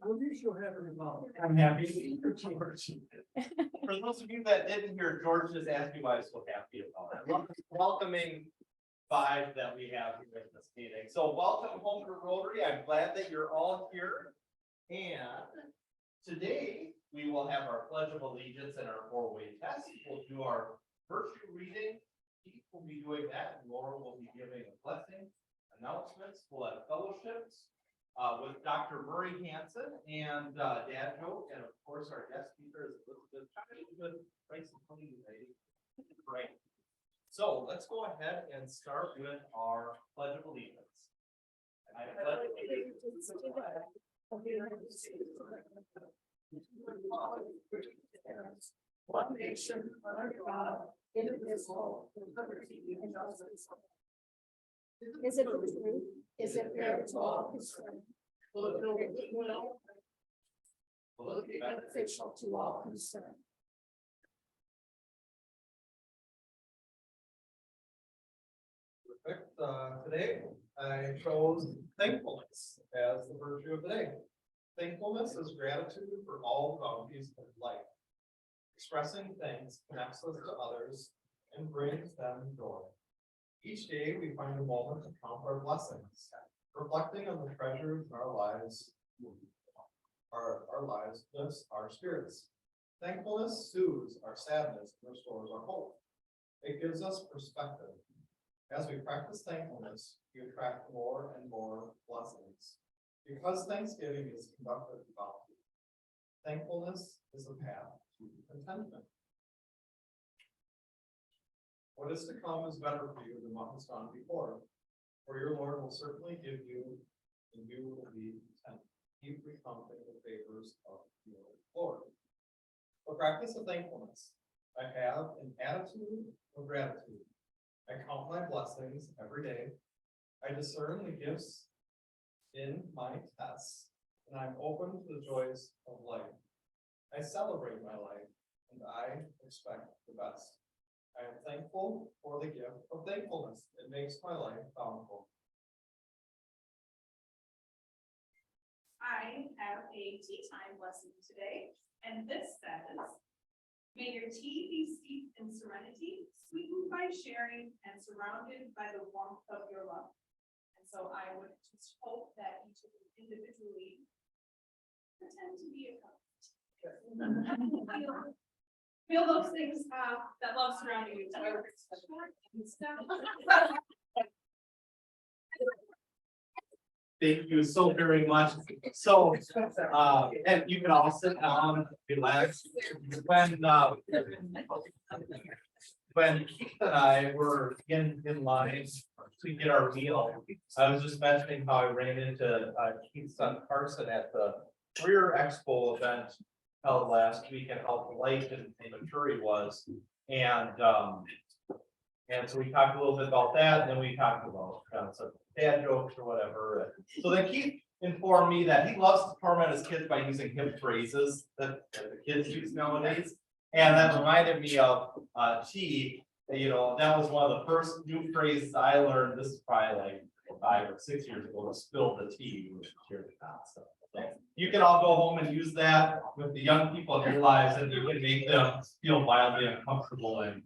Well, you should have it involved. I'm happy to be here, George. For those of you that didn't hear, George just asked me why I was so happy about it. I love this welcoming vibe that we have here at this meeting. So welcome home to Rotary. I'm glad that you're all here. And today we will have our Pledge of Allegiance and our four-way test. We'll do our virtue reading. Keith will be doing that, and Laura will be giving a blessing, announcements. We'll have fellowships with Dr. Murray Hansen and Dad Joe, and of course our guest speaker is Elizabeth. Right, right. So let's go ahead and start with our Pledge of Allegiance. I pledge allegiance to the flag of the United States of America, one nation under God, indivisible, with liberty and justice. Is it the truth? Is it fair to all concerned? Will it be beneficial to all concerned? Perfect. Today I chose thankfulness as the virtue of the day. Thankfulness is gratitude for all the bounties of life. Expressing thanks connects us to others and brings them joy. Each day we find a moment to count our blessings, reflecting on the treasures in our lives. Our lives lifts our spirits. Thankfulness soothes our sadness and restores our hope. It gives us perspective. As we practice thankfulness, we attract more and more blessings. Because Thanksgiving is conducted with bounty, thankfulness is a path to contentment. What is to come is better for you than what has gone before, for your Lord will certainly give you, and you will be content. Keep recounting the favors of your Lord. For practice of thankfulness, I have an attitude of gratitude. I count my blessings every day. I discern the gifts in my tests, and I'm open to the joys of life. I celebrate my life, and I expect the best. I am thankful for the gift of thankfulness. It makes my life bountiful. I have a tea time lesson today, and this says, may your tea be steeped in serenity, sweetened by sharing, and surrounded by the warmth of your love. And so I would just hope that each of you individually pretend to be a cup. Feel those things that love surrounding you. Thank you so very much. So, and you can all sit down, relax. When Keith and I were in line to get our meal, I was just mentioning how I ran into Keith's son Carson at the Career Expo event held last week, and how polite and mature he was. And so we talked a little bit about that, and then we talked about some dad jokes or whatever. So then Keith informed me that he loves to torment his kids by using hip phrases that the kids use nowadays. And that reminded me of tea. You know, that was one of the first new phrases I learned. This is probably like 5 or 6 years ago, to spill the tea. So you can all go home and use that with the young people in your lives, and you can make them feel wildly uncomfortable. And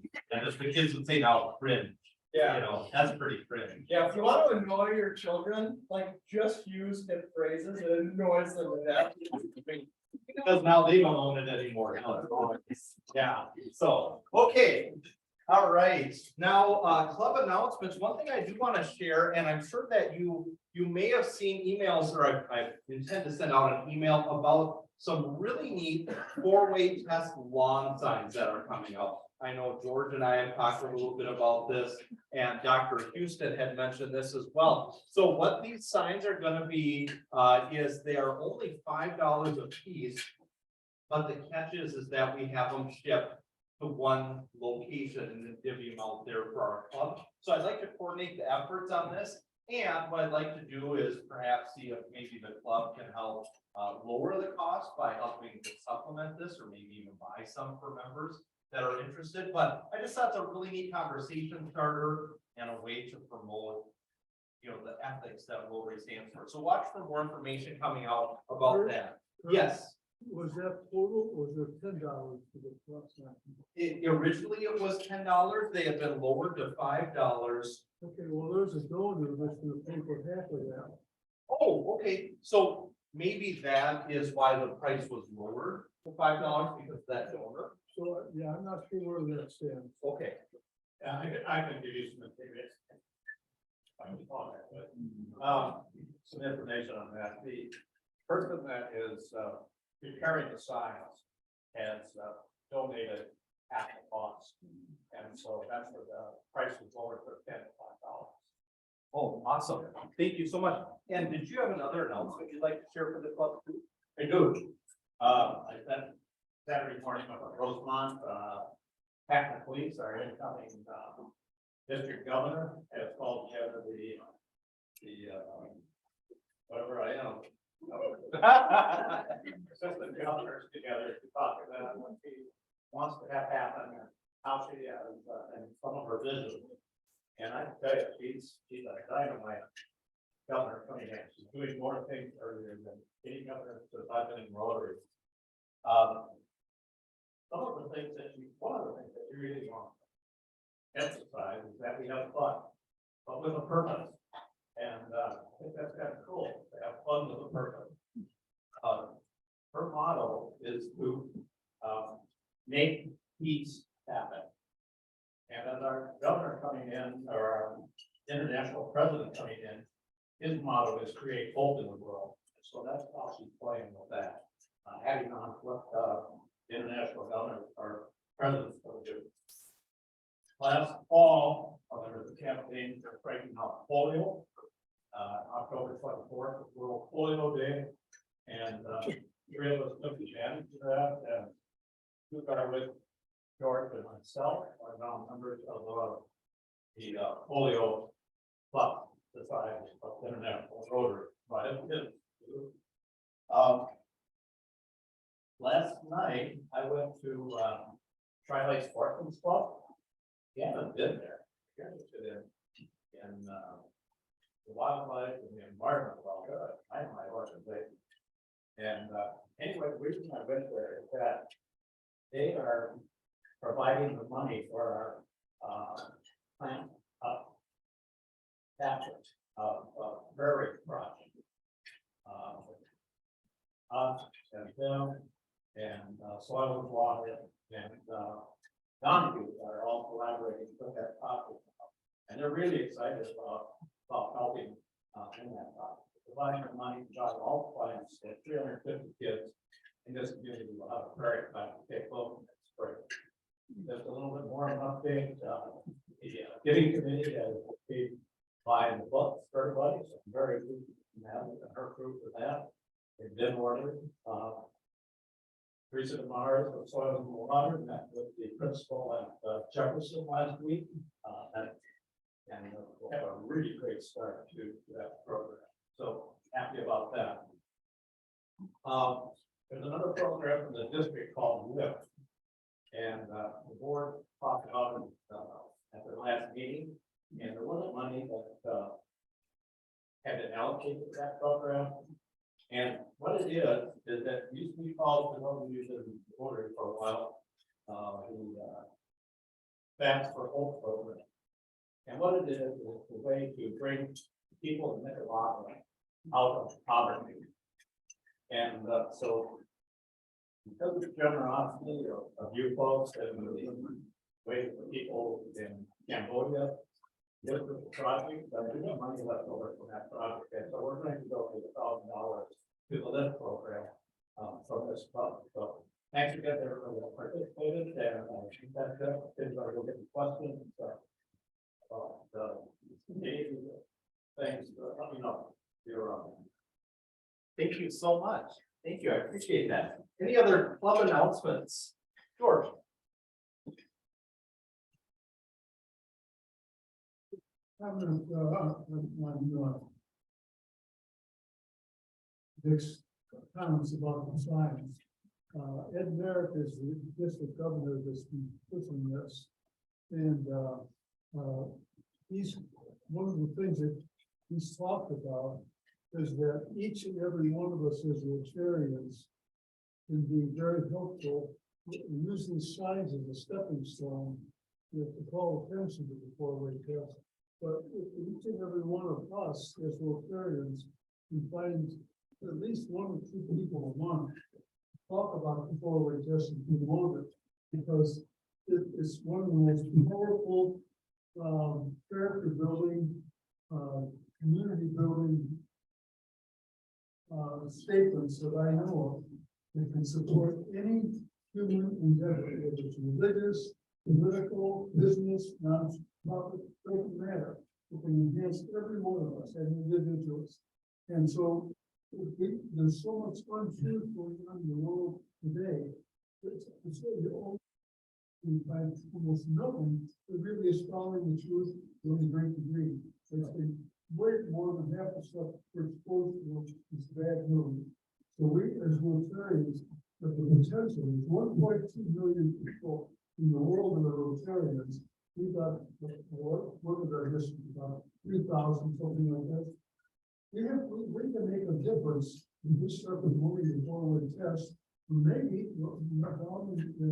as the kids would say now, cringe. Yeah, you know, that's pretty cringe. Yeah, if you want to annoy your children, like just use hip phrases and annoys them with that. Because now they don't own it anymore. Yeah, so, okay. All right, now, club announcements. One thing I do want to share, and I'm sure that you may have seen emails, or I intend to send out an email about some really neat four-way test lawn signs that are coming up. I know George and I have talked a little bit about this, and Dr. Houston had mentioned this as well. So what these signs are going to be is they are only $5 a piece, but the catch is that we have them shipped to one location and then divvy them out there for our club. So I'd like to coordinate the efforts on this. And what I'd like to do is perhaps see if maybe the club can help lower the cost by helping to supplement this, or maybe even buy some for members that are interested. But I just thought it's a really neat conversation starter and a way to promote the ethics that Rotary stands for. So watch for more information coming out about that. Yes, Was that total, or was it $10 for the plus sign? originally it was $10. They have been lowered to $5. Okay, well, there's a donor that's gonna pay for half of that. Oh, okay, so maybe that is why the price was lowered to $5 because of that donor. So, yeah, I'm not sure where that stands. Okay. Yeah, I can give you some information. Some information on that. The person that is preparing the signs has donated half the cost. And so that's where the price was lowered for $10 to $5. Oh, awesome. Thank you so much. And did you have another announcement you'd like to share for the club too? I do. I spent Saturday morning up at Rosemont, Packard Police, our incoming district governor, has called together the whatever I am. Assistant governors together to talk about what she wants to have happen, and how she has, and some of her visions. And I can tell you, she's a dynamite governor coming in. She's doing more things earlier than any governor since I've been in Rotary. Some of the things that one of the things that you really want to emphasize is that we have fun, but with a purpose. And I think that's kind of cool, to have fun with a purpose. Her motto is to make peace happen. And as our governor coming in, or our international president coming in, his motto is create hope in the world. So that's how she's playing with that. Adding on what international governors or presidents will do. Last fall, there was a campaign for breaking out polio. October 24th, World Polio Day. And three of us took advantage of that, and we got with George and myself, are now members of the polio club society of International Rotary. Last night, I went to Tri-Lake Sportsman's Club. You haven't been there. You're interested in the wildlife and the environment, well, good, I my organization. And anyway, the reason I went there is that they are providing the money for our plant capture of prairie project. Us and them and Soil and Water and Donahue are all collaborating with that project. And they're really excited about helping in that project. Providing the money to drive all plants at 350 kids in this community will have a prairie plant to take over next spring. Just a little bit more of an update. The giving committee has been buying the books for everybody, so I'm very pleased to have her group for that. They've been ordered. Teresa Mars of Soil and Water met with the principal at Jefferson last week. And we'll have a really great start to that program. So happy about that. There's another program from the district called LIFT. And the board talked about it at their last meeting, and there wasn't money that had been allocated to that program. And what it is that used to be called, for those of you that have been ordering for a while, the Facts for Hope program. And what it is a way to bring people in Nicaragua out of poverty. And so, because of the generosity of you folks and the way the people in Cambodia did the project, there's no money left over from that project. And so we're going to go with $1,000 to the LIFT program from this fund. So thanks again to everybody that participated, and that's it. Everybody will get the questions. Thanks, let me know. You're on. Thank you so much. Thank you. I appreciate that. Any other club announcements? George? Dick's comments about the signs. Ed Merrick is the district governor that's been pushing this. And he's, one of the things that he's talked about is that each and every one of us as Rotarians can be very helpful, using signs as a stepping stone to call attention to the four-way test. But if each and every one of us as Rotarians can find at least one or two people a month, talk about the four-way test and promote it, because it's one of the most powerful character building, community building statements that I know of that can support any human endeavor, whether it's religious, political, business, non-profit, doesn't matter. It can enhance every one of us as individuals. And so there's so much untruth going on in the world today. It's really all we find almost nothing that really is following the truth to any great degree. It's been way more than half the stuff we're exposed to is bad news. So we as Rotarians have the potential, 1.2 million people in the world that are Rotarians. We got what is our history, about 3,000, something like that. We can make a difference if we start promoting the four-way test. Maybe down in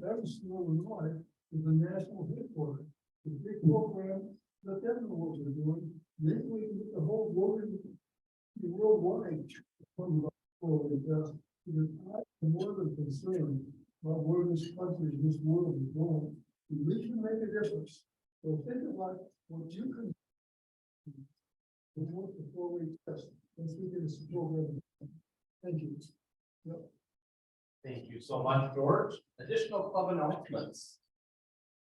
Evanston, Illinois, is the national headquarters. The big program, let them know what we're doing. Maybe we can get the whole worldwide from the four-way test. Because I'm more than concerned about where this country, this world is going. We can make a difference. So think about what you can do with the four-way test. Let's begin this program. Thank you. Yep. Thank you so much, George. Additional club announcements.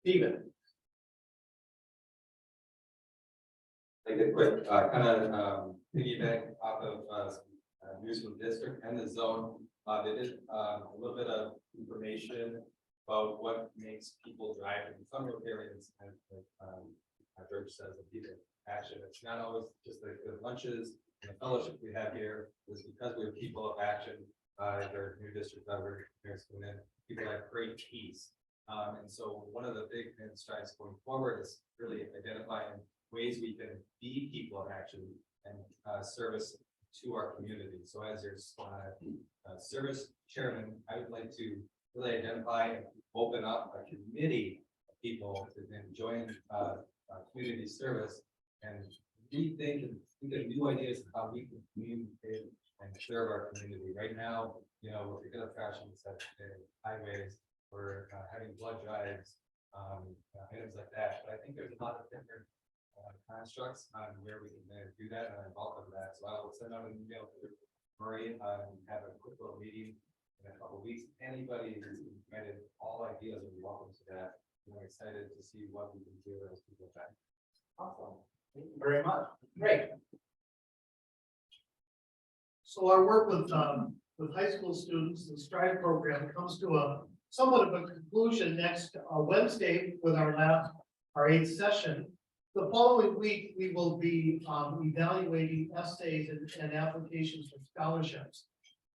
Steven. I did quick, kind of piggyback off of news from the district and the zone. They did a little bit of information about what makes people drive in some Rotarians, and George says, the people action. It's not always just the lunches and the fellowship we have here. It's because we're people of action. Their new district member, people have great keys. And so one of the big strides going forward is really identifying ways we can be people of action and service to our community. So as your service chairman, I would like to really identify and open up a committee of people to then join community service and rethink and think of new ideas of how we can communicate and serve our community. Right now, you know, with the good fashion set highways, we're having blood drives, items like that. But I think there's a lot of different constructs on where we can do that, and I'm welcome that. So I will send out an email to Murray and have a quick little meeting in a couple of weeks. Anybody who's invited, all ideas are welcome to that. I'm excited to see what we can do as people back. Awesome. Thank you very much. Great. So our work with high school students, the STRIVE program comes to a somewhat of a conclusion next Wednesday with our 8th session. The following week, we will be evaluating essays and applications for scholarships.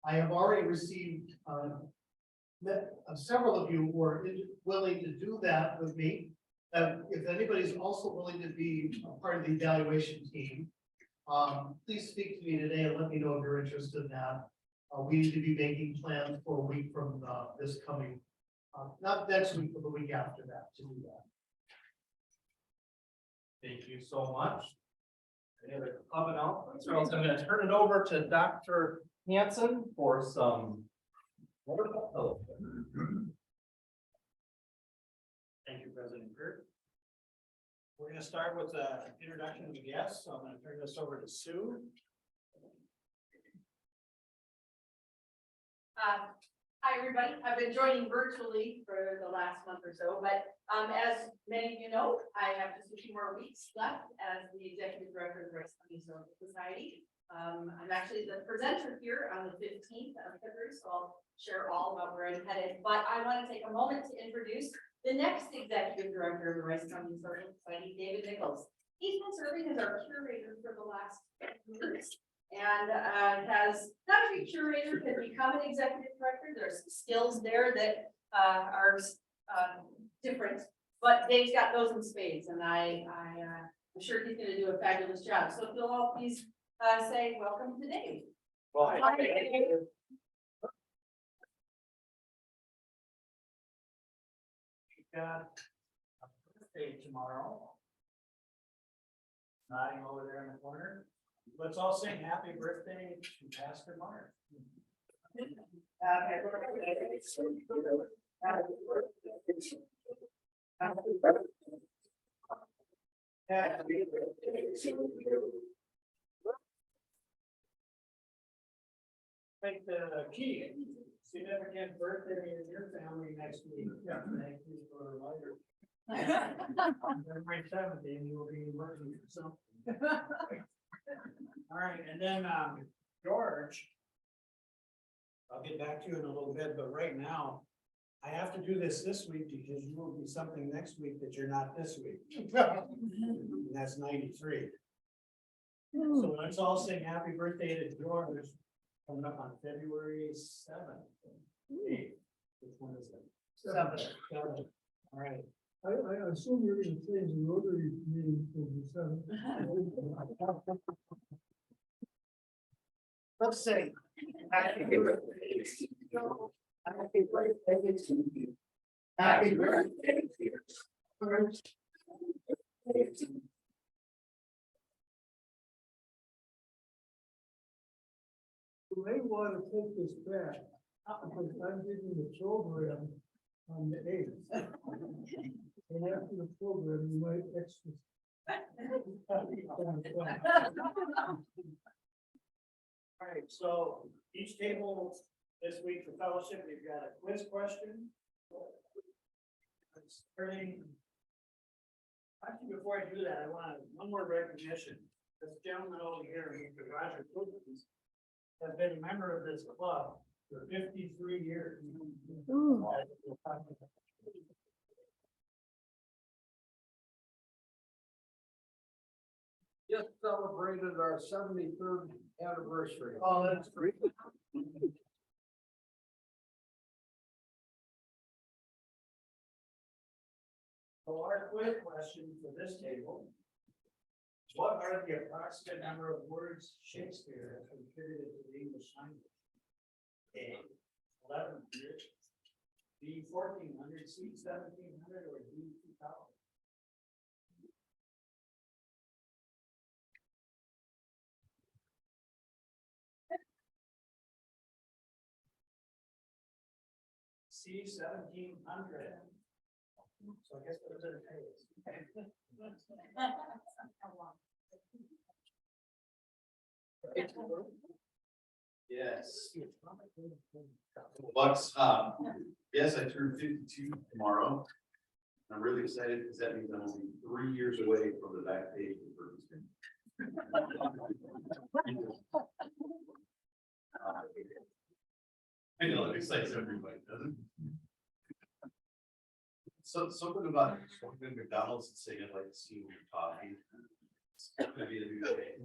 I have already received several of you who are willing to do that with me. If anybody's also willing to be a part of the evaluation team, please speak to me today and let me know if you're interested in that. We need to be making plans for a week from this coming, not next week, but the week after that to do that. Thank you so much. Any other club announcements? Or else I'm going to turn it over to Dr. Hanson for some. Thank you, President Kurt. We're going to start with an introduction of the guests. So I'm going to turn this over to Sue. Hi, everybody. I've been joining virtually for the last month or so, but as many of you know, I have just a few more weeks left as the executive director of the Rice County Historical Society. I'm actually the presenter here on the 15th of February, so I'll share all about where I'm headed. But I want to take a moment to introduce the next executive director of the Rice County Historical Society, David Nichols. He's been serving as our curator for the last years. And has not to be curator, can become an executive director. There's some skills there that are different, but Dave's got those in spades, and I'm I'm sure he's gonna do a fabulous job. So if you'll all please, say welcome to Dave. Well, Got a birthday tomorrow. Nodding over there in the corner. Let's all sing happy birthday to Pastor Mark. Happy birthday. Take the key, significant birthday in your family next week. Yeah, thank you for the reminder. February 17th, you will be working for something. All right, and then, George. I'll get back to you in a little bit, but right now, I have to do this week because you will be something next week that you're not this week. And that's 93. So let's all sing happy birthday to George, coming up on February 7th. 8th. Which one is it? 7th. 7th. All right. I assume you're gonna change the Rotary meeting to the 7th. Let's say. Happy birthday. Happy birthday to you. Happy birthday, dear. You may want to take this back, because I'm giving the program on the 8th. And after the program, you might extra. All right, so each table this week for fellowship, we've got a quiz question. Starting. Actually, before I do that, I want one more recognition. This gentleman over here, Mr. Roger Cookins, has been a member of this club for 53 years. Just celebrated our 73rd anniversary. Oh, that's great. So our quiz question for this table. What are the approximate number of words Shakespeare has contributed to the English language? A, 1100, B, 1400, C, 1700, or D, 2000? C, 1700. So I guess those are the tables. Yes. Bucks, yes, I turned 52 tomorrow. I'm really excited because that means I'm only 3 years away from the back page of Ferguson. I know it excites everybody, doesn't it? So something about working at McDonald's and saying I'd like to see your coffee. It's gonna be a new day.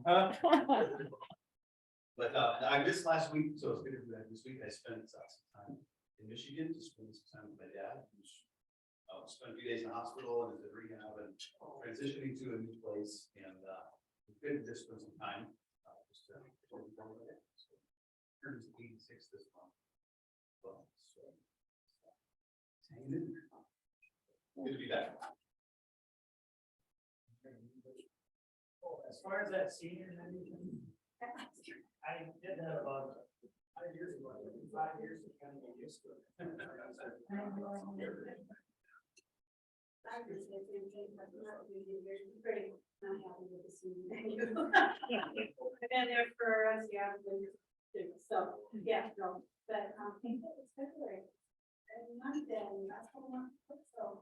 But I missed last week, so it's good to do that this week. I spent some time in Michigan, just spent some time with my dad, who's spent a few days in the hospital and is in rehab and transitioning to a new place. And it's good to just spend some time. Just to turns 86 this month. Well, so hanging in there. Good to be back. As far as that senior and everything, I did that about 5 years ago, 5 years to kind of get used to it. Great, I'm happy with the senior menu. I've been there for us, yeah, so, yeah, no, but, I think that it's February. And Monday, that's what I want to put, so.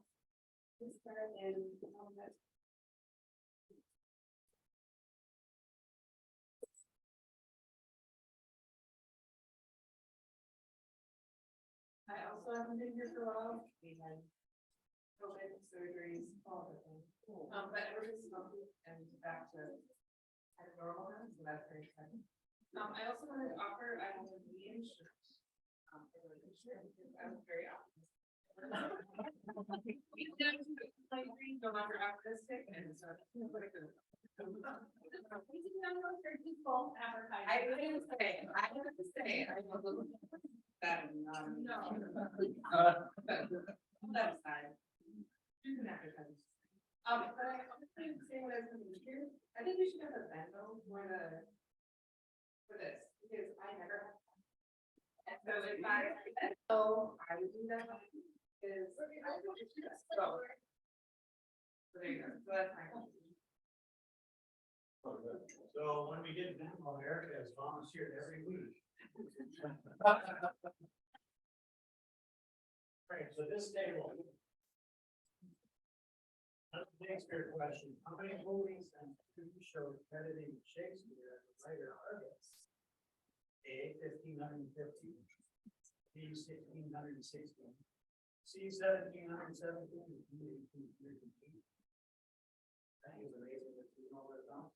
We start in, that. I also haven't been here for a while. We had COVID surgeries, all of them. But everybody's healthy and back to kind of normal now, so that's very exciting. I also wanted to offer, I have a knee insurance. For the insurance, because I was very optimistic. I wouldn't say, I have to say, I was a little. That, no. That's fine. But I also say what I was gonna do here, I think we should have a bando for the. For this, because I never. And so if I, so I would do that. Is. So there you go, so that's my. So when we get demo, Erica has volunteered every week. Right, so this table. That's the Shakespeare question, how many movies and TV shows crediting Shakespeare as a writer are there? A, 1550, B, 1616, C, 1717, and D, 1813. That is amazing that you know what about.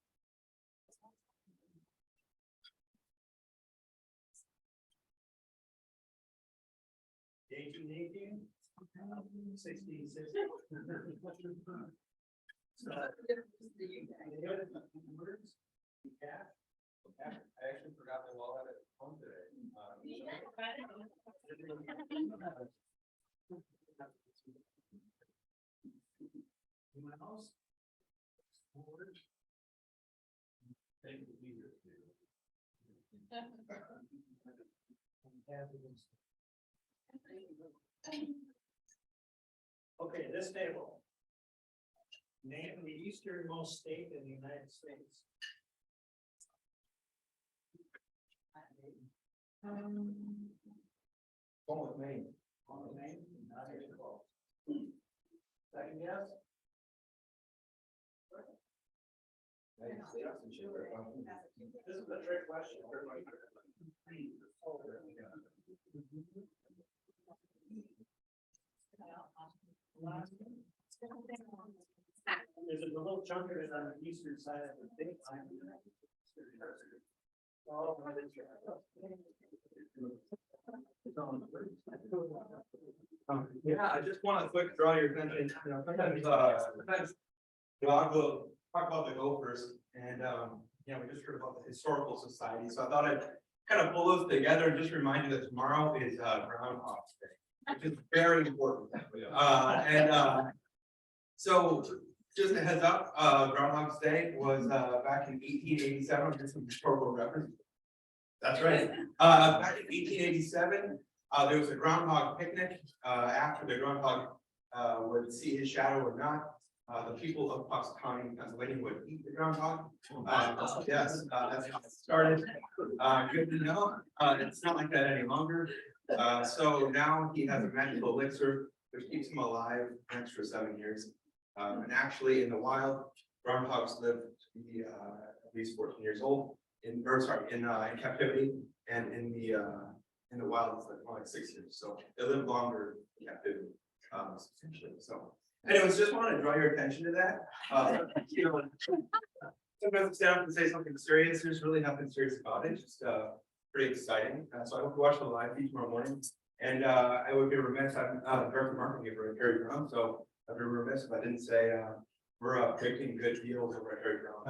1818. 1660. So, words, cash. I actually forgot my wallet at home today. Anyone else? Words. Thank you, leader. Okay, this table. Name the easternmost state in the United States. Going with Maine. On the name, not even close. Second guess? This is a trick question. There's a little chunk of it on the eastern side of the state line. Oh, Yeah, I just want to quick draw your attention, you know, sometimes Doug will talk about the Gophers and, you know, we just heard about the historical society, so I thought I'd kind of pull those together and just remind you that tomorrow is Groundhog's Day, which is very important. So just a heads up, Groundhog's Day was back in 1887, just some historical reference. That's right. Back in 1887, there was a groundhog picnic. After the groundhog would see his shadow or not, the people of Puxatawny, Pennsylvania would eat the groundhog. Yes, that's how it started. Good to know. It's not like that any longer. So now he has a magical elixir which keeps him alive an extra 7 years. And actually, in the wild, groundhogs live to be at least 14 years old. In captivity, and in the wild, it's like more like 6 years. So they live longer in captivity, substantially. So, anyways, just wanted to draw your attention to that. You know, sometimes I stand up and say something serious. There's really nothing serious about it. Just pretty exciting. So I hope you watch the live feed tomorrow morning. And I would be remiss. I'm director of marketing for Harry Brown, so I'd be remiss if I didn't say we're predicting good deals over at Harry Brown.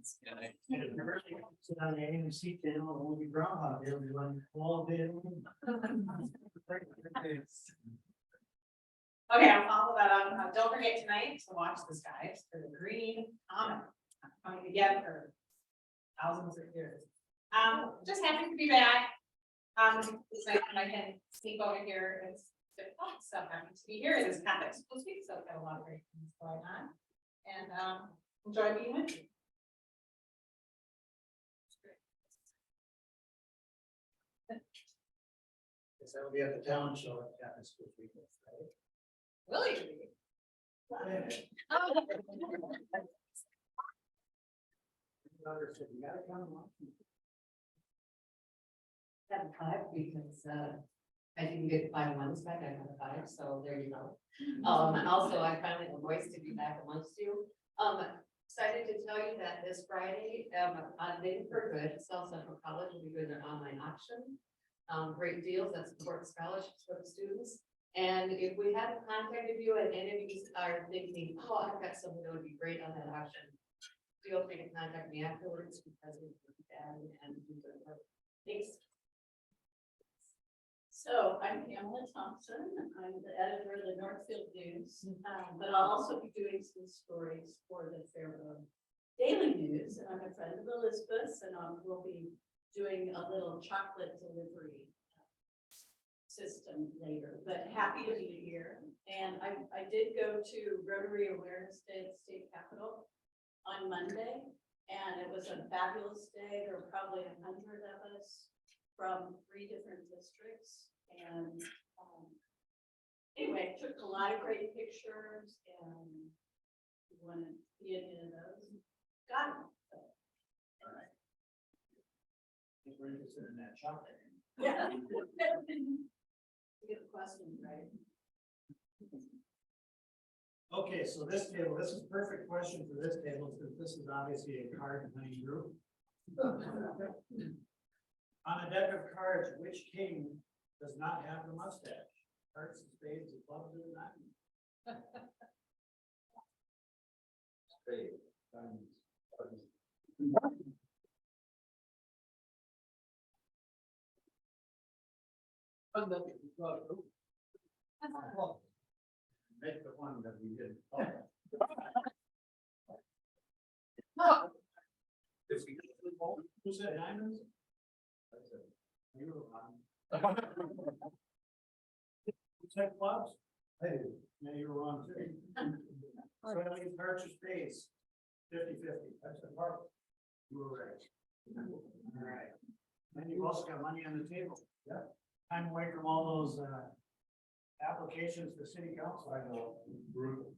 Sit on the AMC channel, and we'll be Groundhog Day, we'll be running all day. Okay, I'll follow that up. Don't forget tonight to watch the skies for the green comet coming again for thousands of years. Just happy to be back. It's nice when I can sneak over here and stuff. Happy to be here. It is Catholic School Week, so we've got a lot of great things going on. And enjoy being with you. So we'll be at the town show at Catholic School Week, right? Will you be? Oh. You gotta come on. 5 because I didn't get 5 months back, I got 5, so there you go. Also, I finally have a voice to be back amongst you. Excited to tell you that this Friday, on Big for Good, South Central College will be doing an online auction. great deals that support scholarships for the students. And if we haven't contacted you and any of you are thinking, oh, I've got something that would be great on that auction, feel free to contact me afterwards because we can and do good work. Thanks. So I'm Pamela Thompson. I'm the editor of the Northfield News, but I'll also be doing some stories for the Fairfield Daily News. And I'm a friend of Elizabeth's, and we'll be doing a little chocolate delivery system later, but happy to be here. And I did go to Rotary Awareness Day at the State Capitol on Monday, and it was a fabulous day. There were probably 100 of us from 3 different districts. And anyway, took a lot of great pictures, and if you want to see any of those, got them. So, All right. If we're interested in that chocolate. yeah. Good question, right? Okay, so this table, this is a perfect question for this table, since this is obviously a card and honey group. On a deck of cards, which king does not have the mustache? Hearts and spades and clubs and nine. Spade. Make the one that we did. Who said diamonds? You were wrong. Who said clubs? Hey, yeah, you were wrong too. So that means hearts or spades, 50-50. That's the part. You were right. All right. Then you've also got money on the table. Yeah. Time away from all those, applications for city council. I know, brutal.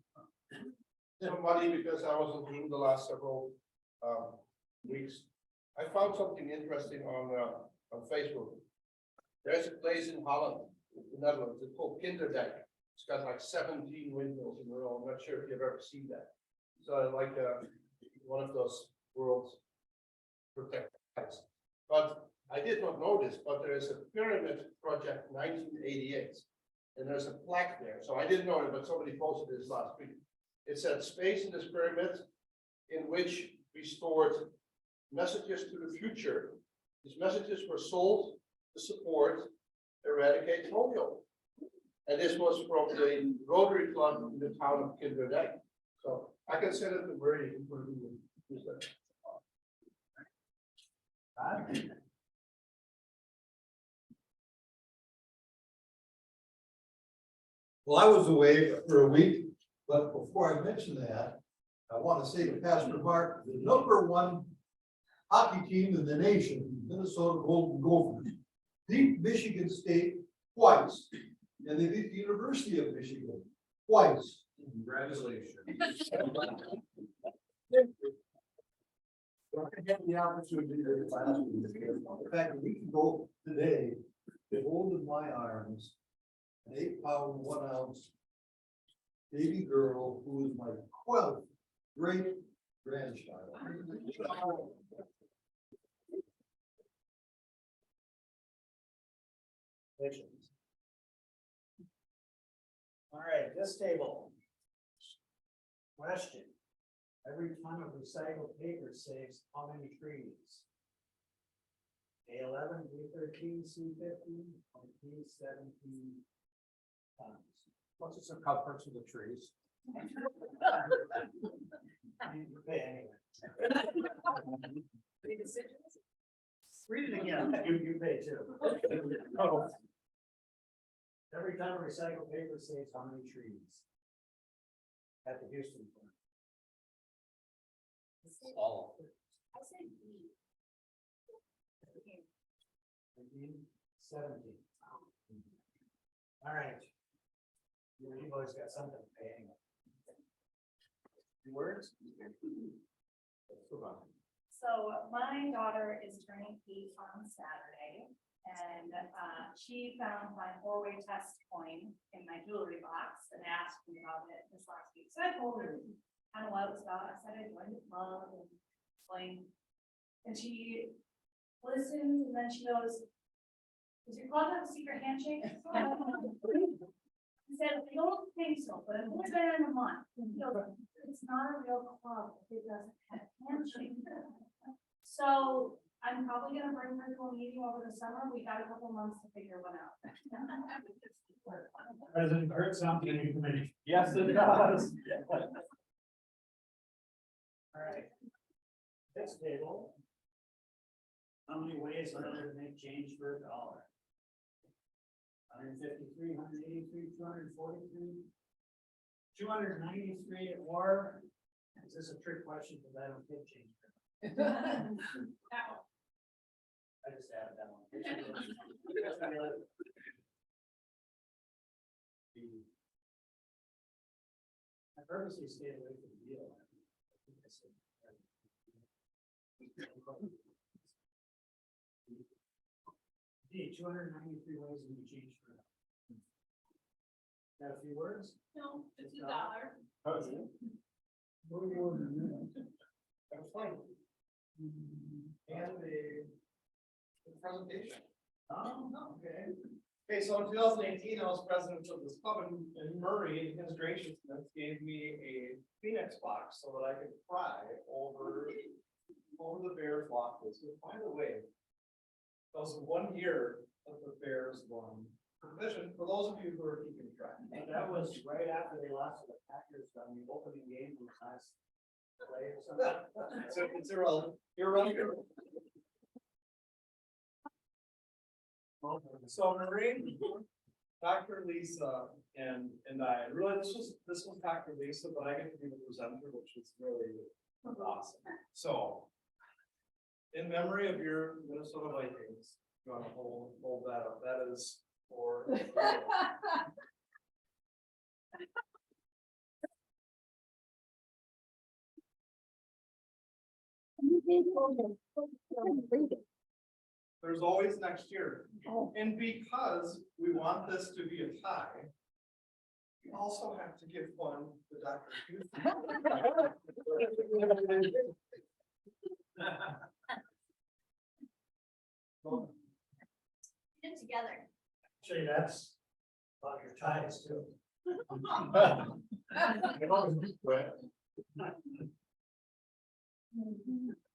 Somebody, because I was in Zoom the last several weeks, I found something interesting on Facebook. There's a place in Holland, the Netherlands, it's called Kinderdijk. It's got like 17 windmills in a row. I'm not sure if you've ever seen that. So like one of those world's protected sites. But I did not know this, but there is a pyramid project 1988. And there's a plaque there. So I didn't know it, but somebody posted this last week. It said space in this pyramid in which we stored messages to the future. These messages were sold to support eradicate polio. And this was from the Rotary Club in the town of Kinderdijk. So I can send it to Murray. Well, I was away for a week, but before I mention that, I want to say to Pastor Mark, the #1 hockey team in the nation, Minnesota Golden Gophers, beat Michigan State twice, and they beat the University of Michigan twice. Congratulations. So I had the opportunity to last week. In fact, a week ago today, they hold in my arms an 8-pound, 1-ounce baby girl who is my 12th great grandchild. All right, this table. Question. Every ton of recycled paper saves how many trees? A11, B13, C15, or B17 tons? What's the circumference of the trees? You pay anyway. Any decisions? Read it again. You pay too. Every ton of recycled paper saves how many trees? At the Houston plant. All. I said B. 17. All right. You've always got something to pay anyway. Words? Let's move on. So my daughter is turning 8 on Saturday, and she found my 4-way test coin in my jewelry box and asked me about it this last week. So I told her kind of what it was about. I said I joined the club and explained. And she listened, and then she goes, Does your club have a secret handshake? He said, I don't think so, but I've only been in a month. He goes, it's not a real club if it doesn't have a handshake. So I'm probably gonna bring her to a meeting over the summer. We got a couple months to figure one out. President Kurt, something in your committee. Yes, it does. All right. This table. How many ways are there to make change for $1? 153, 183, 243, 293, or is this a trick question because I don't get change? I just added that one. I purposely stayed away from the deal. Gee, 293 ways in which change for. Got a few words? No, it's $1. What more than that? That was fine. And the presentation. Okay. Okay, so in 2018, I was president of this club and Murray, his graciousness, gave me a Phoenix box so that I could cry over the Bears losses. And by the way, that was 1 year that the Bears won division, for those of you who are keeping track. That was right after they lost to the Packers on the opening game of last play or something. So it's irrelevant. You're running. So Maureen, Dr. Lisa and I, really, this was Dr. Lisa, but I get to be the presenter, which is really awesome. So, in memory of your Minnesota Vikings, you want to hold that up, that is for. There's always next year. And because we want this to be a tie, we also have to give one to Dr. Houston. Get it together. Actually, that's about your ties too.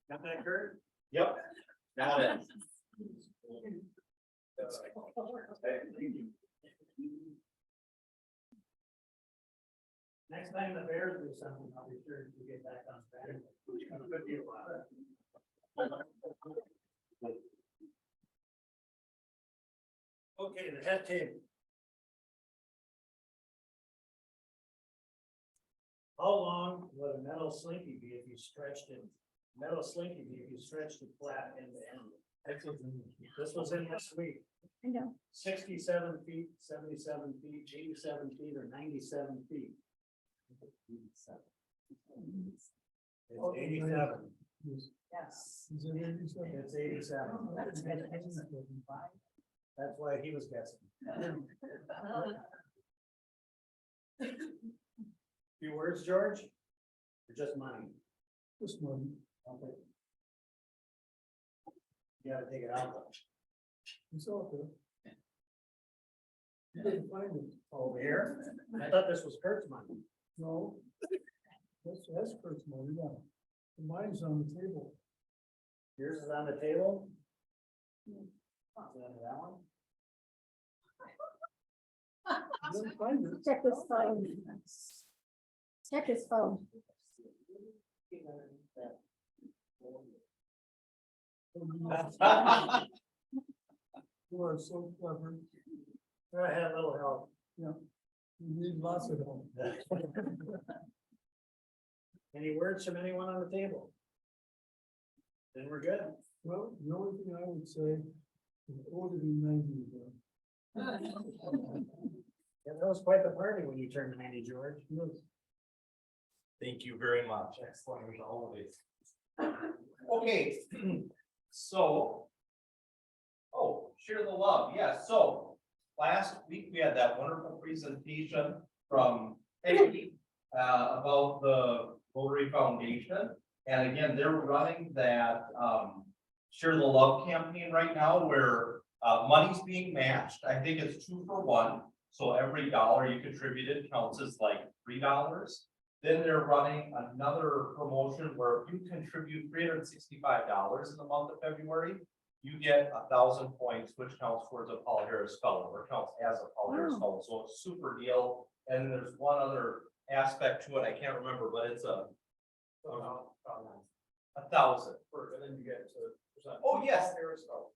Got that, Kurt? Yep. Got it. Next time the Bears do something, I'll be sure to get back on track. Good deal, okay, the head table. How long would a metal slinky be if you stretched it? Metal slinky be if you stretched it flat end to end? This was in this week. I know. 67 feet, 77 feet, 87 feet, or 97 feet. It's 87. Yes. Is it 87? It's 87. That's why he was guessing. Few words, George? Or just money? This one, Okay. You gotta take it out though. it's out there. You didn't find it. Over here? I thought this was Kurt's money. No. That's Kurt's money, yeah. Mine's on the table. Yours is on the table? Is that that one? You didn't find it. Check his phone. Check his phone. You are so clever. I had a little help. You need lots of help. Any words from anyone on the table? Then we're good. Well, the only thing I would say is older than 90 ago. Yeah, that was quite the party when you turned 90, George. Yes. Thank you very much. Excellent as always. Okay, so. Oh, share the love. Yes, so last week we had that wonderful presentation from Peggy about the Rotary Foundation. And again, they're running that Share the Love campaign right now where Money's being matched. I think it's 2 for 1. So every dollar you contributed counts as like $3. Then they're running another promotion where if you contribute $365 in the month of February, you get 1,000 points, which counts towards a Paul Harris Fellow, or counts as a Paul Harris Fellow. So it's a super deal. And there's one other aspect to it. I can't remember, but it's a 1,000. And then you get to. Oh, yes,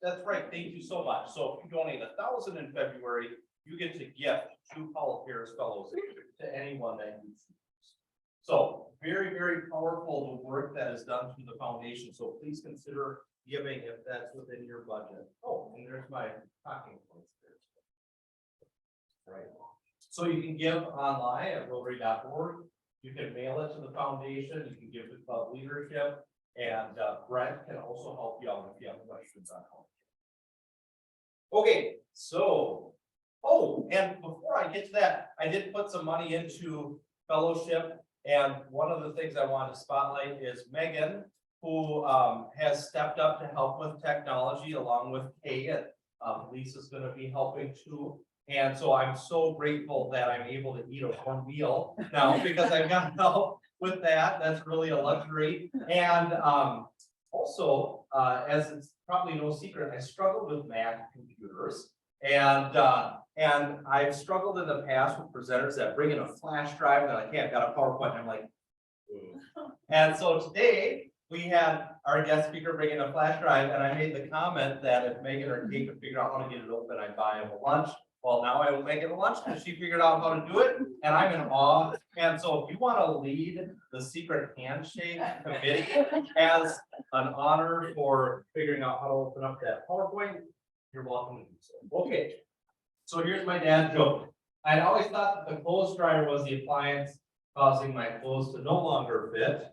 that's right. Thank you so much. So if you donate 1,000 in February, you get to gift 2 Paul Harris Fellows to anyone that you choose. So very, very powerful, the work that is done through the foundation. So please consider giving if that's within your budget. Oh, and there's my talking points there. Right. So you can give online at Rotary.org. You can mail it to the foundation. You can give to club leadership. And Brent can also help you out if you have questions on how. Okay, so, oh, and before I get to that, I did put some money into fellowship. And one of the things I want to spotlight is Megan, who has stepped up to help with technology along with Kay, and Lisa's going to be helping too. And so I'm so grateful that I'm able to eat a warm meal now because I've got help with that. That's really a luxury. And also, as it's probably no secret, I struggled with Mac computers. And I've struggled in the past with presenters that bring in a flash drive and I can't got a PowerPoint. And I'm like, and so today we had our guest speaker bring in a flash drive, and I made the comment that if Megan or Kate could figure out how to get it open, I'd buy them a lunch. Well, now I will make it a lunch because she figured out how to do it, and I'm in awe. And so if you want to lead the secret handshake committee as an honor for figuring out how to open up that PowerPoint, you're welcome to do so. Okay, so here's my dad joke. I'd always thought that the clothes dryer was the appliance causing my clothes to no longer fit.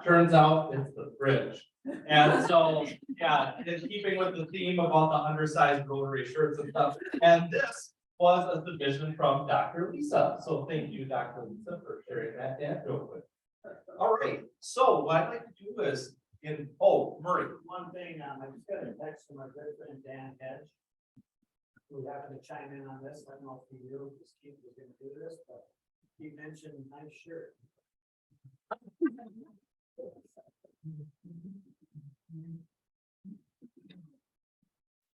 Turns out it's the fridge. And so, yeah, in keeping with the theme about the undersized Rotary shirts and stuff. And this was a submission from Dr. Lisa. So thank you, Dr. Lisa, for sharing that dad joke with. All right, so what I'd like to do is Murray. One thing, I just got a text from my good friend Dan Hedge, who happened to chime in on this. I don't know if he knew this Keith was gonna do this, but he mentioned nice shirt.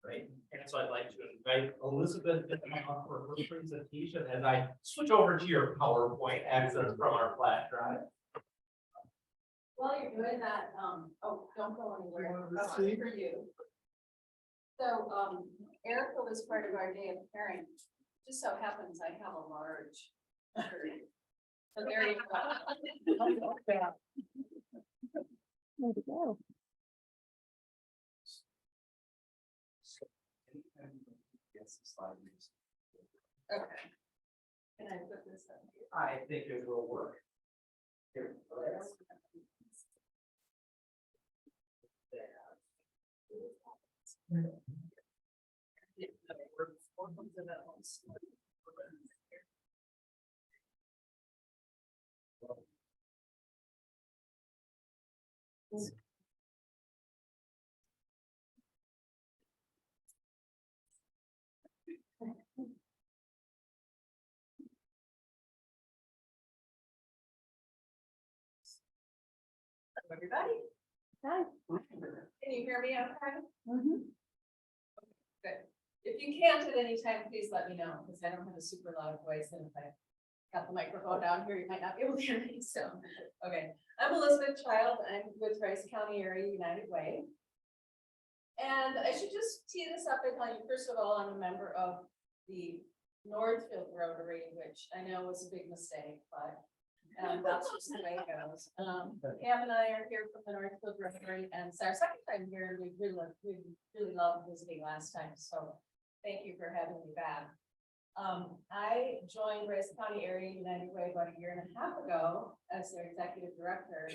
Right, and so I'd like to invite Elizabeth to come up for her presentation as I switch over to your PowerPoint access from our flash drive. While you're doing that, don't go anywhere. Let's That's see. for you. So, Erica was part of our day of caring. Just so happens I have a large. shirt. So there you go. Where'd it go? Yes, the slide is. Okay. Can I put this up here? I think it will work. Here. Everybody, Hi. can you hear me okay? Mhm. Good. If you can't at any time, please let me know, because I don't have a super loud voice, and if I got the microphone down here, you might not be able to hear me, so, okay. I'm Elizabeth Child, I'm with Rice County Area United Way. And I should just tee this up and tell you, first of all, I'm a member of the Northfield Rotary, which I know was a big mistake, but that's just the way it goes. Pam and I are here from the Northfield Rotary, and it's our second time here, and we really loved visiting last time, so thank you for having me back. I joined Rice County Area United Way about 1.5 years ago as their executive director.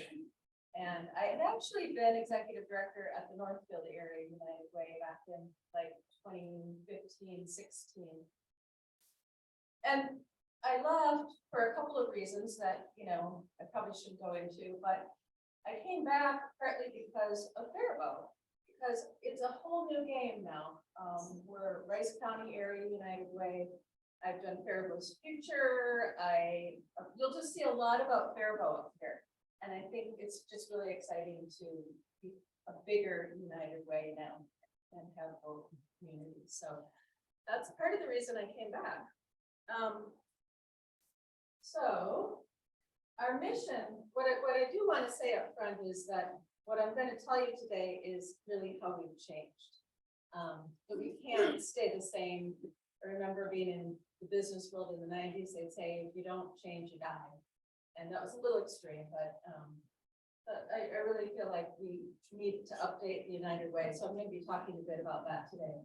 And I had actually been executive director at the Northfield Area United Way back in like 2015, 16. And I left for a couple of reasons that, I probably shouldn't go into, but I came back partly because of Faribault. because it's a whole new game now. We're Rice County Area United Way. I've done Faribault's Future. You'll just see a lot about Faribault up here. And I think it's just really exciting to be a bigger United Way now and have both communities. So that's part of the reason I came back. So our mission, what I do want to say up front is that what I'm going to tell you today is really how we've changed. But we can't stay the same. I remember being in the business world in the 90s, they'd say, if you don't change, you die. And that was a little extreme, but I really feel like we need to update the United Way. So I'm going to be talking a bit about that today.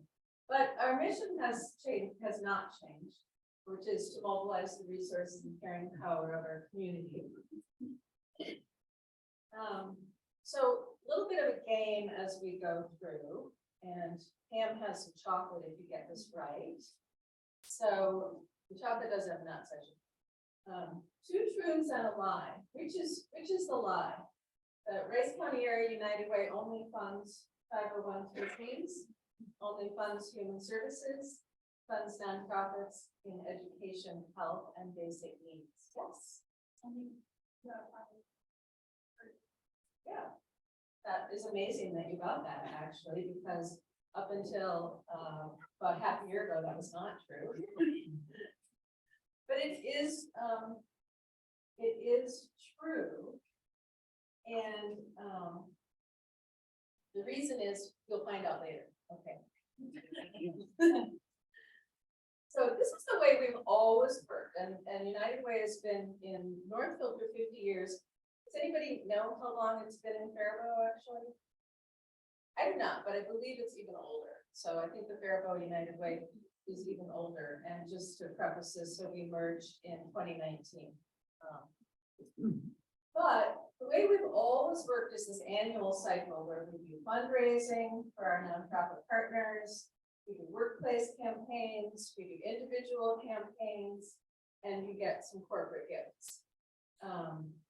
But our mission has not changed, which is to mobilize the resources and caring power of our community. So a little bit of a game as we go through, and Pam has some chocolate if you get this right. So the chocolate does have nuts, I should. Two truths and a lie. Which is the lie? The Rice County Area United Way only funds 501(c)(3)s, only funds human services, funds nonprofits in education, health, and basic needs. Yes. Yeah, that is amazing that you got that actually, because up until about half a year ago, that was not true. But it is true. And the reason is, you'll find out later. Okay. So this is the way we've always worked, and United Way has been in Northfield for 50 years. Does anybody know how long it's been in Faribault, actually? I do not, but I believe it's even older. So I think the Faribault United Way is even older. And just to preface this, so we merged in 2019. But the way we've always worked is this annual cycle where we do fundraising for our nonprofit partners, we do workplace campaigns, we do individual campaigns, and we get some corporate gifts.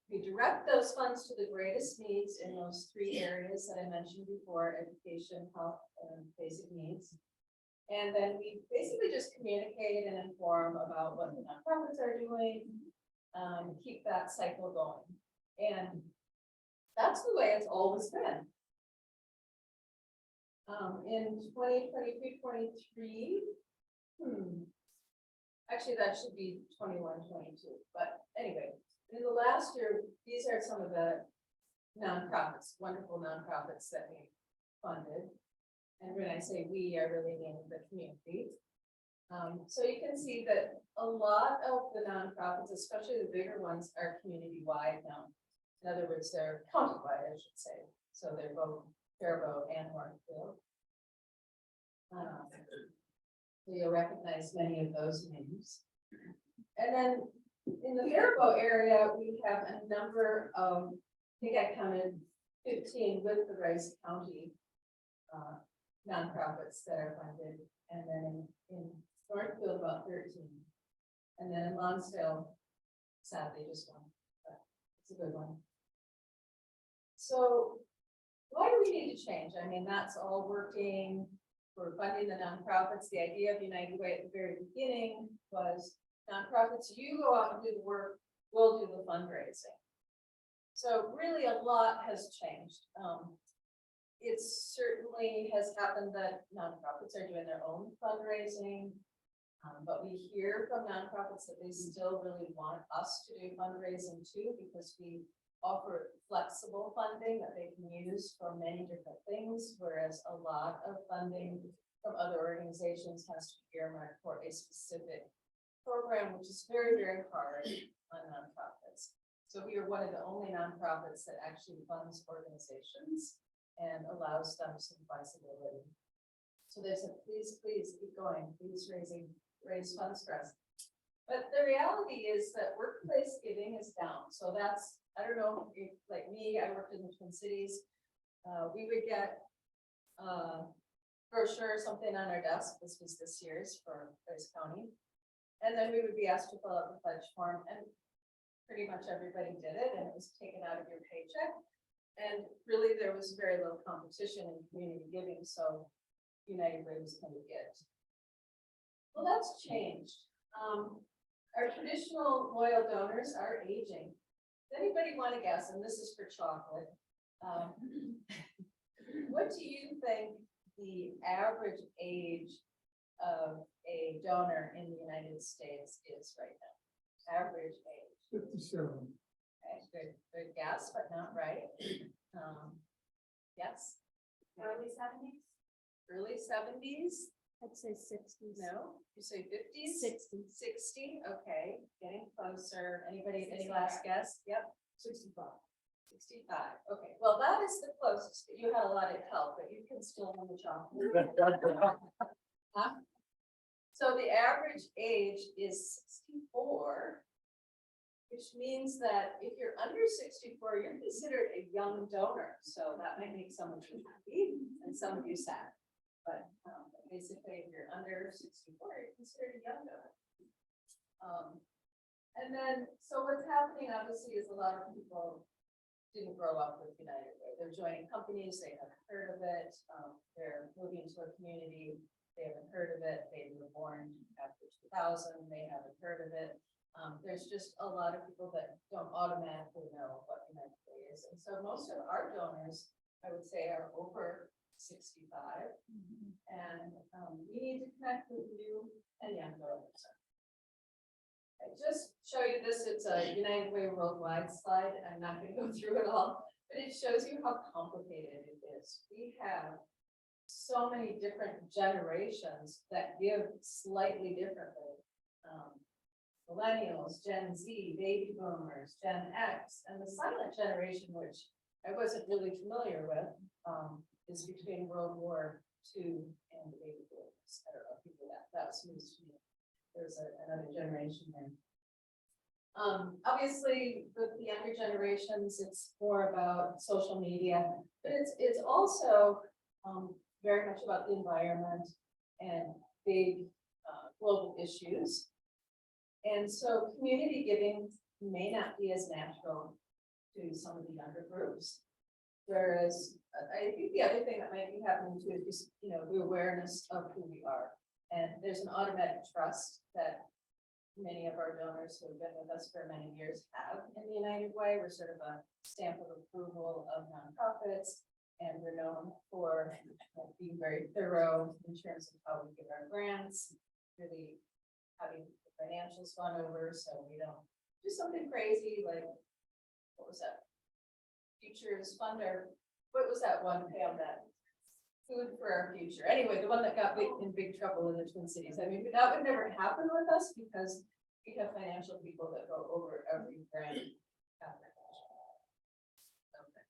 We direct those funds to the greatest needs in those three areas that I mentioned before: education, health, and basic needs. And then we basically just communicate and inform about what the nonprofits are doing, keep that cycle going. And that's the way it's always been. In 2022-23, actually that should be 21-22, but anyway, in the last year, these are some of the nonprofits, wonderful nonprofits that we funded. And when I say we, I really mean the community. So you can see that a lot of the nonprofits, especially the bigger ones, are community-wide now. In other words, they're county-wide, I should say. So they're both Faribault and Northfield. So you'll recognize many of those names. And then in the Faribault area, we have a number of, I think I counted 15 with the Rice County nonprofits that are funded. And then in Northfield, about 13. And then in Lonsdale, sadly, just one, but it's a good one. So why do we need to change? I mean, that's all working. We're funding the nonprofits. The idea of United Way at the very beginning was nonprofits, you go out and do the work, we'll do the fundraising. So really a lot has changed. It certainly has happened that nonprofits are doing their own fundraising, but we hear from nonprofits that they still really want us to do fundraising too, because we offer flexible funding that they can use for many different things, whereas a lot of funding from other organizations has to be earmarked for a specific program, which is very, very hard on nonprofits. So we are one of the only nonprofits that actually funds organizations and allows them some flexibility. So they said, please keep going, please raise funds for us. But the reality is that workplace giving is down. So that's, I don't know, if, like me, I worked in the Twin Cities. We would get brochure or something on our desk. This was this year's for Rice County. And then we would be asked to fill out the pledge form, and pretty much everybody did it, and it was taken out of your paycheck. And really, there was very little competition in community giving, so United Way was kind of it. Well, that's changed. Our traditional loyal donors are aging. Does anybody want to guess, and this is for chocolate, what do you think the average age of a donor in the United States is right now? Average age. 57. Okay, good guess, but not right. Yes, Early 70s? early 70s? I'd say 60s. No, you say 50s? 60. 60, okay, getting closer. Anybody, any last guess? Yep. 65. 65, okay, well, that is the closest. You had a lot of help, but you can still win the chocolate. Huh? So the average age is 64, which means that if you're under 64, you're considered a young donor. So that might make some of you happy and some of you sad. But basically, if you're under 64, you're considered a young donor. And then, so what's happening obviously is a lot of people didn't grow up with United Way. They're joining companies, they haven't heard of it. They're moving to a community, they haven't heard of it. They were born after 2000, they haven't heard of it. There's just a lot of people that don't automatically know what United Way is. And so most of our donors, I would say, are over 65. And we need to connect with you and young donors. I just show you this, it's a United Way Worldwide slide. I'm not going to go through it all, but it shows you how complicated it is. We have so many different generations that give slightly differently. Millennials, Gen Z, baby boomers, Gen X, and the silent generation, which I wasn't really familiar with, is between World War II and the baby boomers. I don't know if people that's news to me. There's another generation there. Obviously, with the younger generations, it's more about social media, but it's also very much about the environment and big global issues. And so community giving may not be as natural to some of the younger groups. Whereas I think the other thing that might be happening too is just, the awareness of who we are. And there's an automatic trust that many of our donors who have been with us for many years have in the United Way. We're sort of a stamp of approval of nonprofits, and we're known for being very thorough in terms of how we give our grants, really having the financials gone over, so we don't do something crazy like, what was that? Futures Fund, or what was that one, Pam, that Food for Our Future? Anyway, the one that got in big trouble in the Twin Cities. I mean, that would never happen with us because we have financial people that go over every grant application. Okay.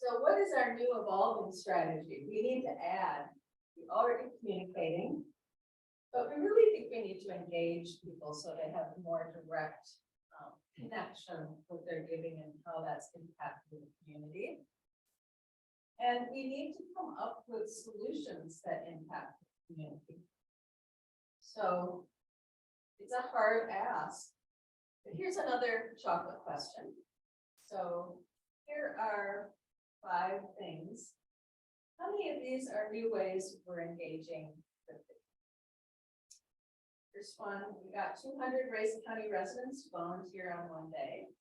So what is our new evolving strategy? We need to add, we're already communicating, but we really think we need to engage people so they have more direct connection with their giving and how that's impacting the community. And we need to come up with solutions that impact the community. So it's a hard ask, but here's another chocolate question. So here are 5 things. How many of these are new ways we're engaging with it? First one, we got 200 Racine County residents to volunteer on one day.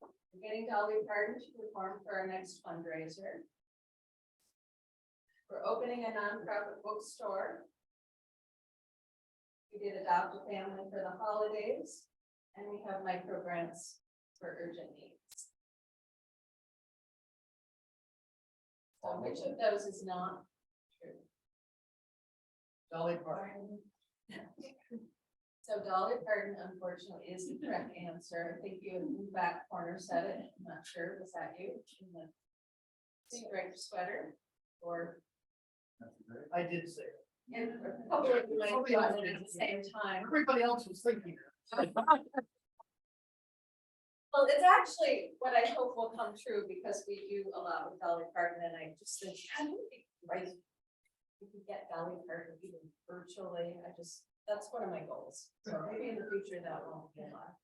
We're getting Dolly Parton to perform for our next fundraiser. We're opening a nonprofit bookstore. We did adopt a family for the holidays, and we have micro grants for urgent needs. So which of those is not true? Dolly Parton. So Dolly Parton, unfortunately, is the correct answer. I think you in the back corner said it. I'm not sure. Was that you? In the sea grape sweater, or I did say it. and a couple of you might have done it at the same time. Everybody else was thinking. Well, it's actually what I hope will come true because we do a lot with Dolly Parton, and I just think, right, we could get Dolly Parton even virtually. That's one of my goals. So maybe in the future that won't be a lot.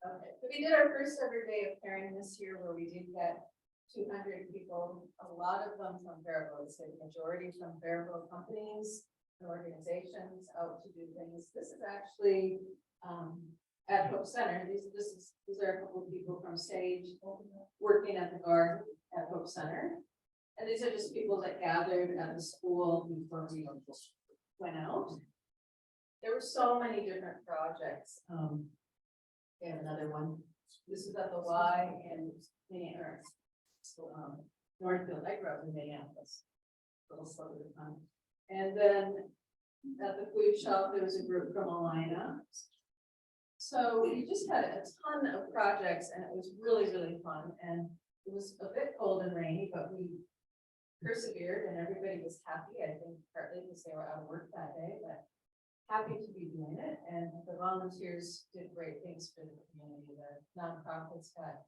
Okay, so we did our first ever day of pairing this year where we did get 200 people, a lot of them from Faribault, it's the majority from Faribault companies and organizations out to do things. This is actually at Hope Center. These are a couple of people from Sage working at the garden at Hope Center. And these are just people that gathered at the school before we went out. There were so many different projects. We have another one. This is at the Y and Minneapolis. Northfield, I grew up in Minneapolis. Little slower to come. And then at the food shelf, there was a group from Alina. So we just had a ton of projects and it was really, really fun. And it was a bit cold and rainy, but we persevered and everybody was happy. I think partly because they were out of work that day, but happy to be doing it. And the volunteers did great things for the community. The nonprofits got,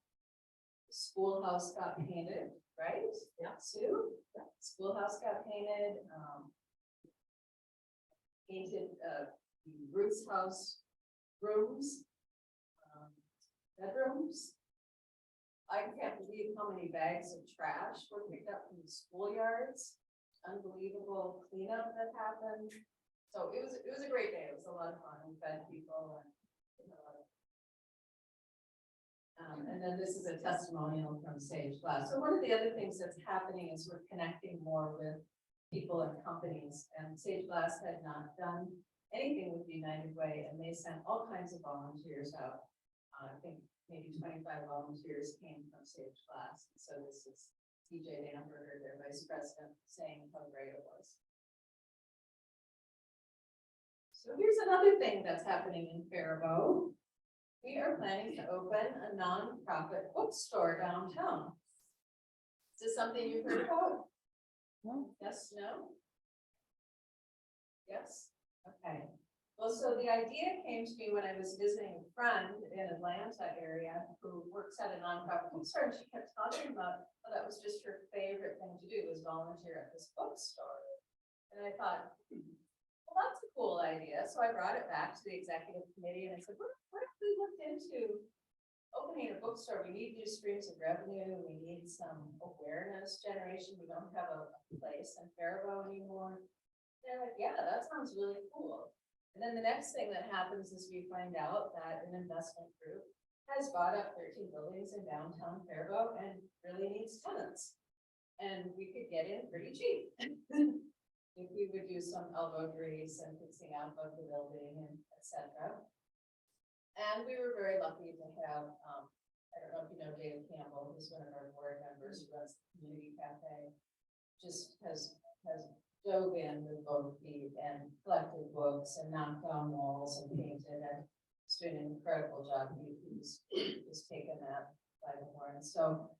the schoolhouse got painted, right? Yeah, Sue? Schoolhouse got painted, painted the Ruth's house rooms, bedrooms. I can't believe how many bags of trash were picked up from the schoolyards. Unbelievable cleanup that happened. So it was a great day. It was a lot of fun. We fed people and and then this is a testimonial from Sage Glass. So one of the other things that's happening is we're connecting more with people and companies, and Sage Glass had not done anything with the United Way, and they sent all kinds of volunteers out. I think maybe 25 volunteers came from Sage Glass. So this is DJ Damberger, their vice president, saying how great it was. So here's another thing that's happening in Faribault. We are planning to open a nonprofit bookstore downtown. Is this something you've heard about? No. Yes, no? Yes? Okay. Well, so the idea came to me when I was visiting a friend in Atlanta area who works at a nonprofit bookstore, and she kept talking about how that was just her favorite thing to do, was volunteer at this bookstore. And I thought, well, that's a cool idea. So I brought it back to the executive committee and I said, what if we looked into opening a bookstore? We need new streams of revenue. We need some awareness generation. We don't have a place in Faribault anymore. They're like, yeah, that sounds really cool. And then the next thing that happens is we find out that an investment group has bought up 13 buildings in downtown Faribault and really needs tenants. And we could get in pretty cheap. If we would do some elbow grease and fixing out of the building and etc. And we were very lucky to have, I don't know if you know David Campbell, who's one of our board members who runs the community cafe, just has dove in with both feet and collected books and knocked down walls and painted, and he's doing an incredible job. He's taken that by the horns. So,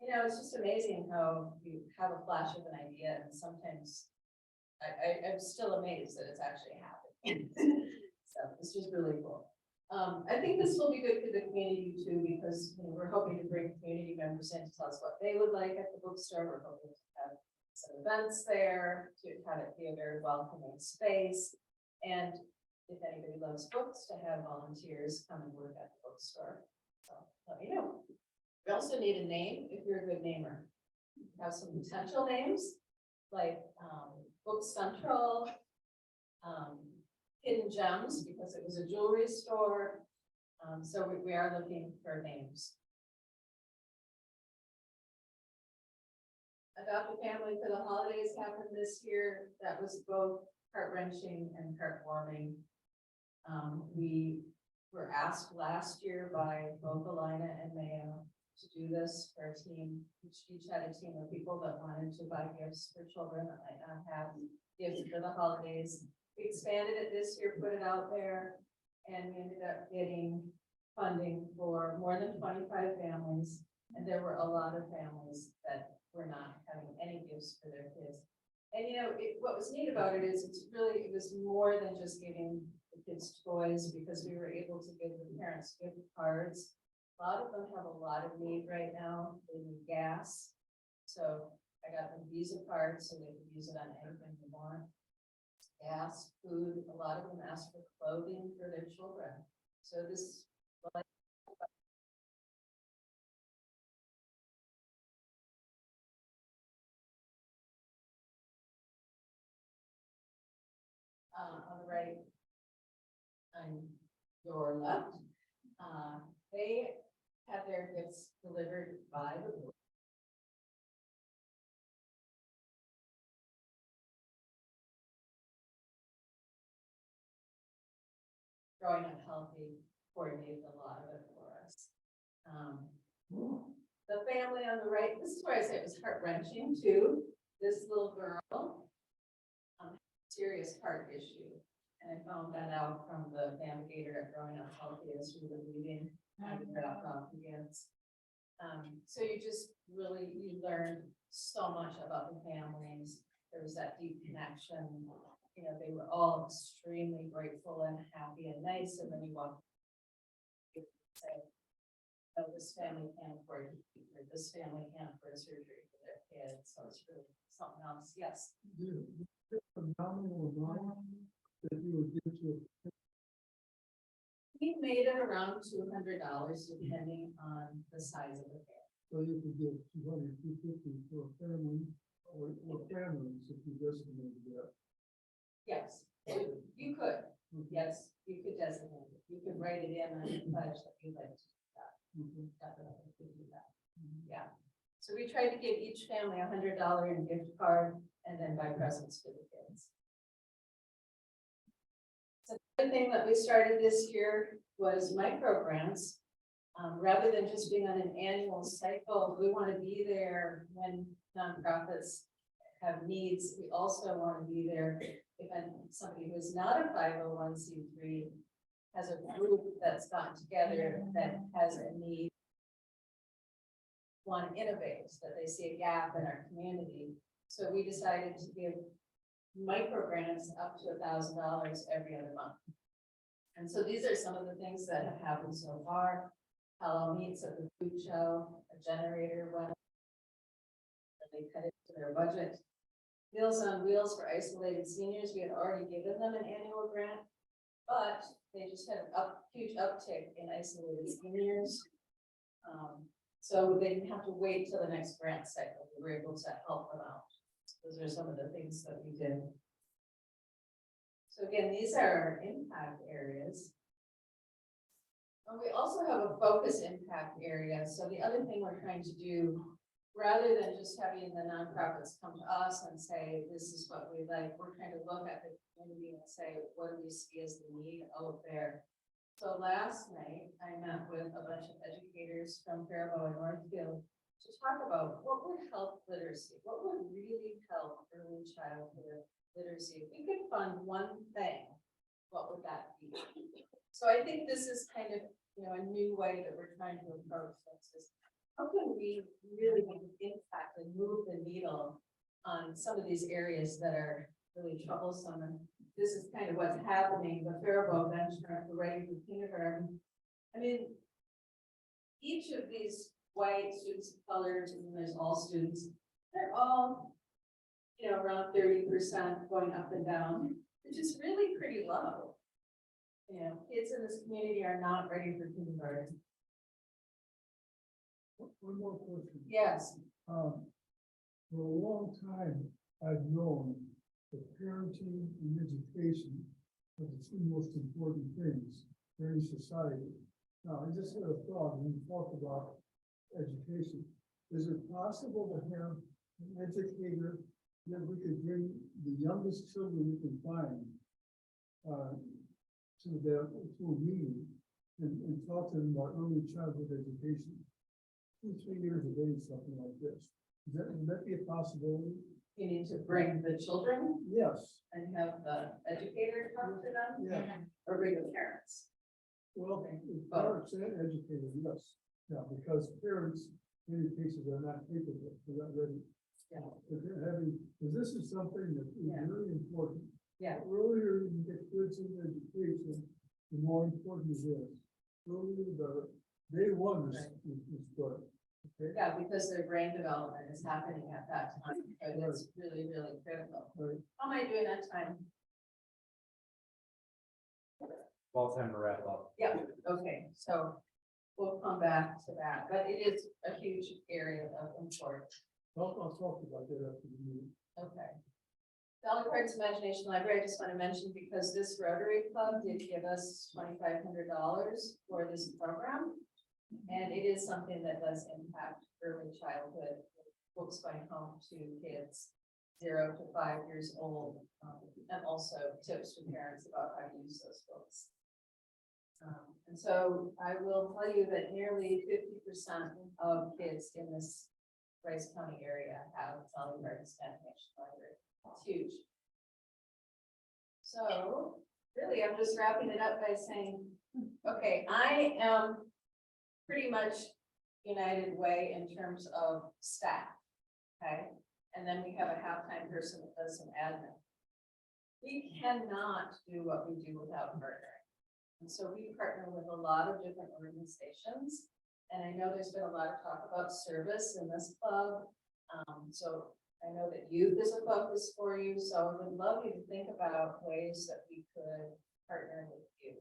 you know, it's just amazing how you have a flash of an idea and sometimes I'm still amazed that it's actually happened. So this was really cool. I think this will be good for the community too, because we're hoping to bring community members in to tell us what they would like at the bookstore. We're hoping to have some events there, to have it be a very welcoming space. And if anybody loves books, to have volunteers come and work at the bookstore. So let me know. We also need a name if you're a good namer. We have some potential names like Book Central, Hidden Gems, because it was a jewelry store. So we are looking for names. Adopt a Family for the Holidays happened this year. That was both heart-wrenching and heartwarming. We were asked last year by both Alina and Mayo to do this for a team. Each had a team of people that wanted to buy gifts for children that might not have gifts for the holidays. We expanded it this year, put it out there, and we ended up getting funding for more than 25 families. And there were a lot of families that were not having any gifts for their kids. And you know, what was neat about it is it was more than just giving the kids toys, because we were able to give the parents gift cards. A lot of them have a lot of need right now. They need gas. So I got them Visa cards so they could use it on anything they want. Gas, food, a lot of them ask for clothing for their children. So this, like, right. On your left, they had their gifts delivered by the board. Growing up healthy coordinated a lot of it for us. The family on the right, this is where I say it was heart wrenching too. This little girl, serious heart issue. And I found that out from the navigator at Growing Up Healthy as we were leaving. So you just really, you learned so much about the families. There was that deep connection. You know, they were all extremely grateful and happy and nice. And then you walk, you say, oh, this family can't afford to keep her. This family can't afford surgery for their kids. So it's really something else. Yes. Phenomenal amount that you would give to. We made it around $200 depending on the size of the family. So you could give 200, 250 for a family or families if you estimated that. Yes, you could. Yes, you could designate it. You could write it in on the pledge that you'd like to do that. Definitely could do that. Yeah. So we tried to give each family $100 in gift card and then buy presents for the kids. So the other thing that we started this year was micro grants. Rather than just being on an annual cycle, we want to be there when nonprofits have needs. We also want to be there if somebody who is not a 501c3 has a group that's gotten together that has a need, want to innovate, that they see a gap in our community. So we decided to give micro grants up to $1,000 every other month. And so these are some of the things that have happened so far. Hello Meets at the food show, a generator went, they cut it to their budget. Meals on Wheels for isolated seniors, we had already given them an annual grant, but they just had a huge uptick in isolated seniors. So they didn't have to wait till the next grant cycle. We were able to help them out. Those are some of the things that we did. So again, these are our impact areas. And we also have a focus impact area. So the other thing we're trying to do, rather than just having the nonprofits come to us and say, this is what we like, we're trying to look at the community and say, what do we see as the need out there? So last night, I met with a bunch of educators from Faribault and Northfield to talk about what would help literacy, what would really help early childhood literacy. If we could fund one thing, what would that be? So I think this is kind of, you know, a new way that we're trying to approach this. How can we really make an impact and move the needle on some of these areas that are really troublesome? And this is kind of what's happening. The Faribault venture, the Ready for Kindergarten. I mean, each of these white students of color, and there's all students, they're all, you know, around 30% going up and down, which is really pretty low. You know, kids in this community are not ready for kindergarten. One more question. Yes. For a long time, I've known that parenting and education are the two most important things for any society. Now, I just had a thought when you talk about education. Is it possible to have an educator that we could bring the youngest children we can find to a meeting and talk to them about early childhood education? 2-3 years of age, something like this. Would that be a possibility? You need to bring the children Yes. and have the educator talk to them. Yeah. Or bring the parents. Well, parents and educators, yes. Yeah, because parents, in many cases, are not capable, they're not ready. Yeah. But they're having, because this is something that is Yeah. really important. Yeah. The earlier you can get kids in education, the more important it is. The earlier the better. Day one is good. Okay. Yeah, because their brain development is happening at that time, and it's really, really critical. Right. How am I doing on time? Well, time to wrap up. Yeah, okay, so we'll come back to that, but it is a huge area of importance. I'll talk about that after the meeting. Okay. Valley Parks Imagination Library, I just want to mention because this Rotary Club did give us $2,500 for this program. And it is something that does impact early childhood, books going home to kids 0 to 5 years old. And also tips for parents about how to use those books. And so I will tell you that nearly 50% of kids in this Rice County area have Valley Parks Imagination Library. It's huge. So really, I'm just wrapping it up by saying, okay, I am pretty much United Way in terms of staff. Okay, and then we have a half-time person that does some admin. We cannot do what we do without partnering. And so we partner with a lot of different organizations. And I know there's been a lot of talk about service in this club. So I know that youth is a focus for you. So I would love you to think about ways that we could partner with you.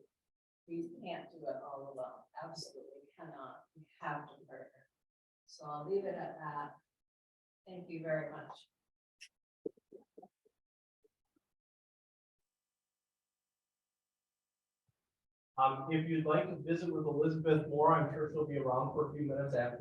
We can't do it all alone. Absolutely cannot. We have to partner. So I'll leave it at that. Thank you very much. If you'd like to visit with Elizabeth more, I'm sure she'll be around for a few minutes after